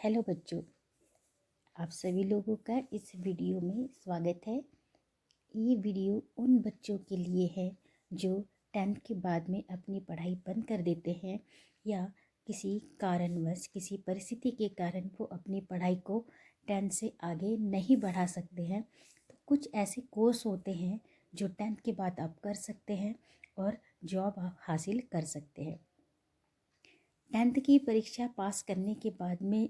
Hello बच्चों, आप सभी लोगों का इस वीडियो में स्वागत है। ये वीडियो उन बच्चों के लिए है जो 10th के बाद में अपनी पढ़ाई बंद कर देते हैं या किसी कारणवश किसी परिस्थिति के कारण वो अपनी पढ़ाई को 10th से आगे नहीं बढ़ा सकते हैं। तो कुछ ऐसे कोर्स होते हैं जो 10th के बाद आप कर सकते हैं और जॉब आप हासिल कर सकते हैं। 10th की परीक्षा पास करने के बाद में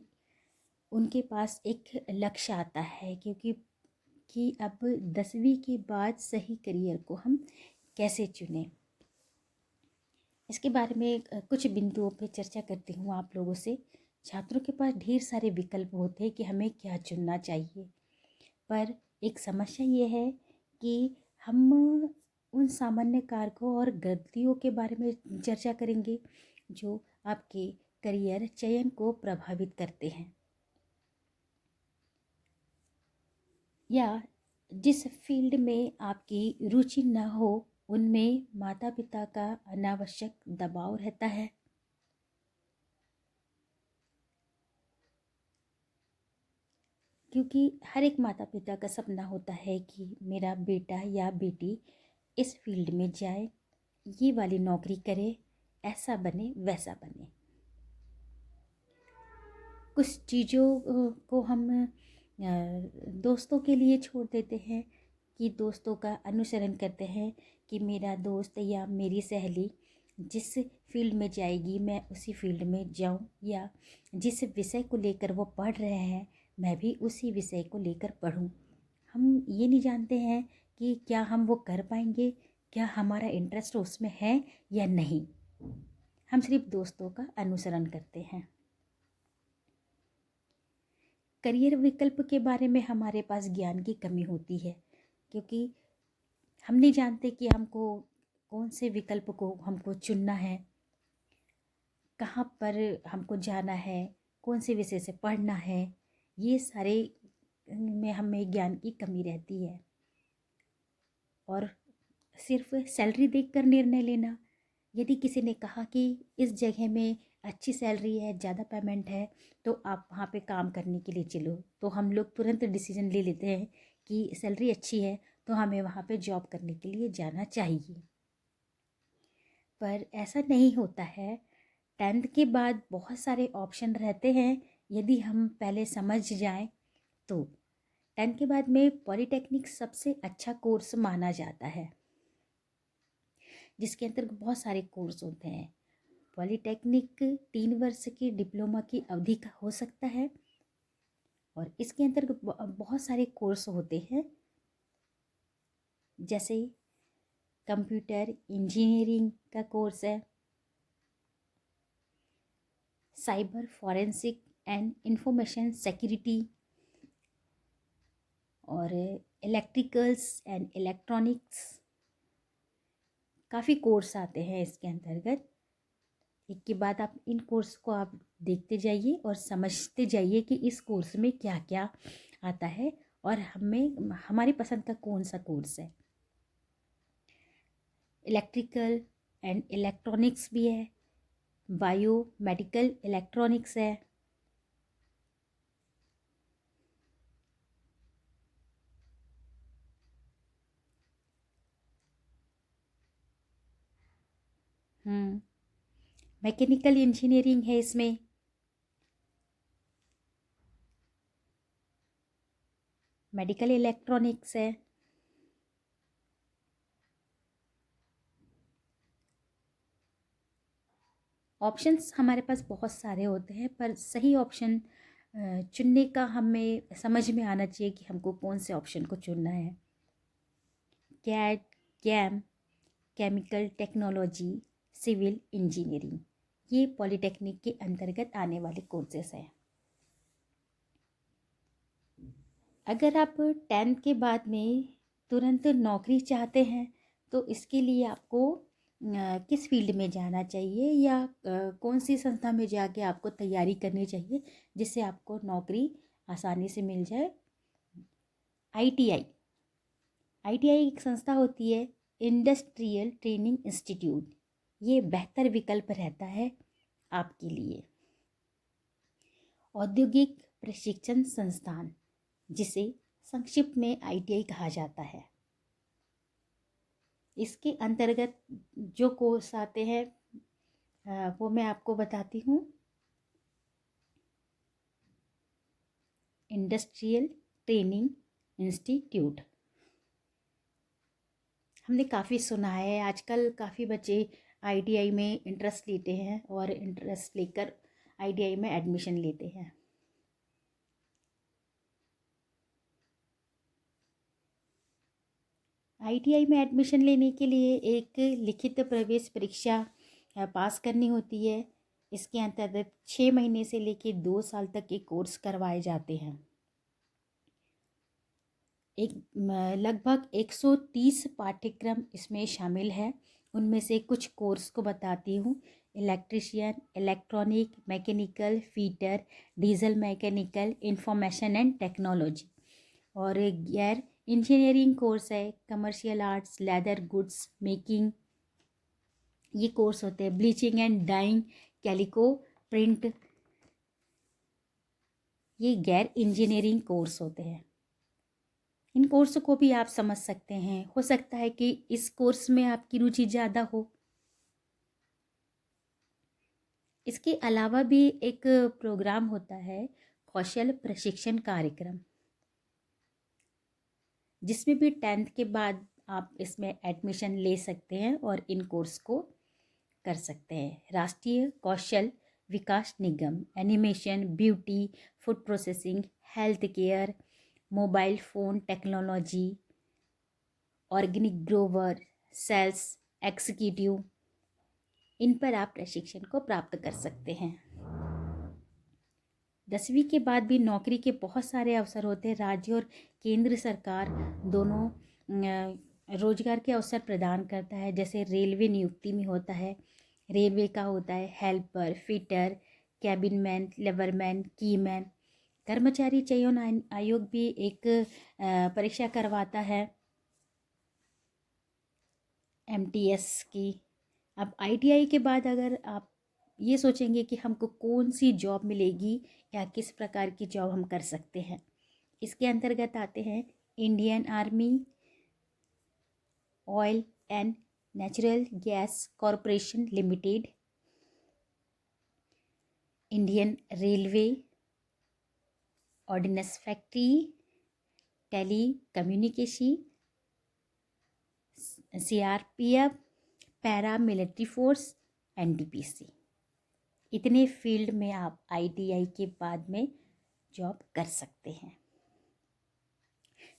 उनके पास एक लक्ष्य आता है कि अब 10वीं के बाद सही करियर को हम कैसे चुनें। इसके बारे में कुछ बिंदुओं पे चर्चा करती हूँ आप लोगों से। छात्रों के पास ढेर सारे विकल्प होते हैं कि हमें क्या चुनना चाहिए, पर एक समस्या ये है कि हम उन सामान्य कारकों और गलतियों के बारे में चर्चा करेंगे जो आपके करियर चयन को प्रभावित करते हैं या जिस फील्ड में आपकी रुचि न हो उनमें माता पिता का अनावश्यक दबाव रहता है। क्योंकि हर एक माता पिता का सपना होता है कि मेरा बेटा या बेटी इस फील्ड में जाए, ये वाली नौकरी करे, ऐसा बने वैसा बने। कुछ चीज़ों को हम दोस्तों के लिए छोड़ देते हैं कि दोस्तों का अनुसरण करते हैं कि मेरा दोस्त या मेरी सहेली जिस फील्ड में जाएगी मैं उसी फील्ड में जाऊं, या जिस विषय को लेकर वो पढ़ रहे हैं मैं भी उसी विषय को लेकर पढूं। हम ये नहीं जानते हैं कि क्या हम वो कर पाएंगे, क्या हमारा इंटरेस्ट उसमें है या नहीं। हम सिर्फ दोस्तों का अनुसरण करते हैं। करियर विकल्प के बारे में हमारे पास ज्ञान की कमी होती है क्योंकि हम नहीं जानते कि हमको कौन से विकल्प को हमको चुनना है, कहाँ पर हमको जाना है, कौन से विषय से पढ़ना है। ये सारे में हमें ज्ञान की कमी रहती है और सिर्फ सैलरी देखकर निर्णय लेना। यदि किसी ने कहा कि इस जगह में अच्छी सैलरी है, ज़्यादा पेमेंट है, तो आप वहाँ पे काम करने के लिए चलो, तो हम लोग तुरंत डिसीजन ले लेते हैं कि सैलरी अच्छी है तो हमें वहाँ पे जॉब करने के लिए जाना चाहिए। पर ऐसा नहीं होता है। 10th के बाद बहुत सारे ऑप्शन रहते हैं। यदि हम पहले समझ जाएं तो 10th के बाद में पॉलीटेक्निक सबसे अच्छा कोर्स माना जाता है, जिसके अंतर्गत बहुत सारे कोर्स होते हैं। पॉलीटेक्निक 3 वर्ष की डिप्लोमा की अवधि का हो सकता है और इसके अंतर्गत बहुत सारे कोर्स होते हैं, जैसे कंप्यूटर इंजीनियरिंग का कोर्स है, cyber forensic and information security और इलेक्ट्रिकल्स एंड इलेक्ट्रॉनिक्स। काफ़ी कोर्स आते हैं इसके अंतर्गत। एक के बाद आप इन कोर्स को आप देखते जाइए और समझते जाइए कि इस कोर्स में क्या क्या आता है और हमें हमारी पसंद का कौन सा कोर्स है। इलेक्ट्रिकल एंड इलेक्ट्रॉनिक्स भी है, बायो मेडिकल इलेक्ट्रॉनिक्स है, मैकेनिकल इंजीनियरिंग है, इसमें मेडिकल इलेक्ट्रॉनिक्स है। ऑप्शंस हमारे पास बहुत सारे होते हैं, पर सही ऑप्शन चुनने का हमें समझ में आना चाहिए कि हमको कौन से ऑप्शन को चुनना है। CAD, CAM, chemical technology, civil engineering, ये पॉलीटेक्निक के अंतर्गत आने वाले कोर्सेस हैं। अगर आप 10th के बाद में तुरंत नौकरी चाहते हैं तो इसके लिए आपको किस फील्ड में जाना चाहिए या कौन सी संस्था में जाके आपको तैयारी करनी चाहिए जिससे आपको नौकरी आसानी से मिल जाए। आईटीआई एक संस्था होती है, इंडस्ट्रियल ट्रेनिंग इंस्टीट्यूट। ये बेहतर विकल्प रहता है आपके लिए। औद्योगिक प्रशिक्षण संस्थान, जिसे संक्षिप्त में ITI कहा जाता है। इसके अंतर्गत जो कोर्स आते हैं वो मैं आपको बताती हूँ। इंडस्ट्रियल ट्रेनिंग इंस्टीट्यूट, हमने काफ़ी सुना है, आजकल काफ़ी बच्चे ITI में इंटरेस्ट लेते हैं और इंटरेस्ट लेकर ITI में एडमिशन लेते हैं। ITI में एडमिशन लेने के लिए एक लिखित प्रवेश परीक्षा पास करनी होती है। इसके अंतर्गत 6 महीने से लेकर 2 साल तक के कोर्स करवाए जाते हैं। लगभग 130 पाठ्यक्रम इसमें शामिल है। उनमें से कुछ कोर्स को बताती हूँ। Electrician, electronic, mechanical, fitter, diesel mechanical, information and technology. और एक गैर इंजीनियरिंग कोर्स है, commercial arts, leather goods making, ये कोर्स होते हैं। Bleaching and dyeing, calico print, ये गैर इंजीनियरिंग कोर्स होते हैं। इन कोर्स को भी आप समझ सकते हैं। हो सकता है कि इस कोर्स में आपकी रुचि ज़्यादा हो। इसके अलावा भी एक प्रोग्राम होता है, कौशल प्रशिक्षण कार्यक्रम, जिसमें भी 10th के बाद आप इसमें एडमिशन ले सकते हैं और इन कोर्स को कर सकते हैं। राष्ट्रीय कौशल विकास निगम, animation, beauty, food processing, health care, mobile phone technology, organic grower, sales executive, इन पर आप प्रशिक्षण को प्राप्त कर सकते हैं। 10वीं के बाद भी नौकरी के बहुत सारे अवसर होते हैं। राज्य और केंद्र सरकार दोनों रोजगार के अवसर प्रदान करता है। जैसे रेलवे नियुक्ति में होता है, रेलवे का होता है helper, fitter, cabin man, labourman, keyman. कर्मचारी चयन आयोग भी एक परीक्षा करवाता है MTS की। अब ITI के बाद अगर आप ये सोचेंगे कि हमको कौन सी जॉब मिलेगी या किस प्रकार की जॉब हम कर सकते हैं, इसके अंतर्गत आते हैं Indian army, oil and natural gas corporation limited, Indian railway, ordnance factory, telecommunication, CRPF, paramilitary force, NTPC। इतने फील्ड में आप ITI के बाद में जॉब कर सकते हैं।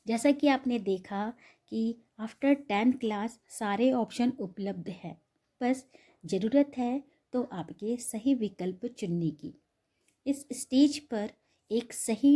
जैसा कि आपने देखा कि आफ्टर 10th क्लास सारे ऑप्शन उपलब्ध हैं, बस ज़रूरत है तो आपके सही विकल्प चुनने की। इस स्टेज पर एक सही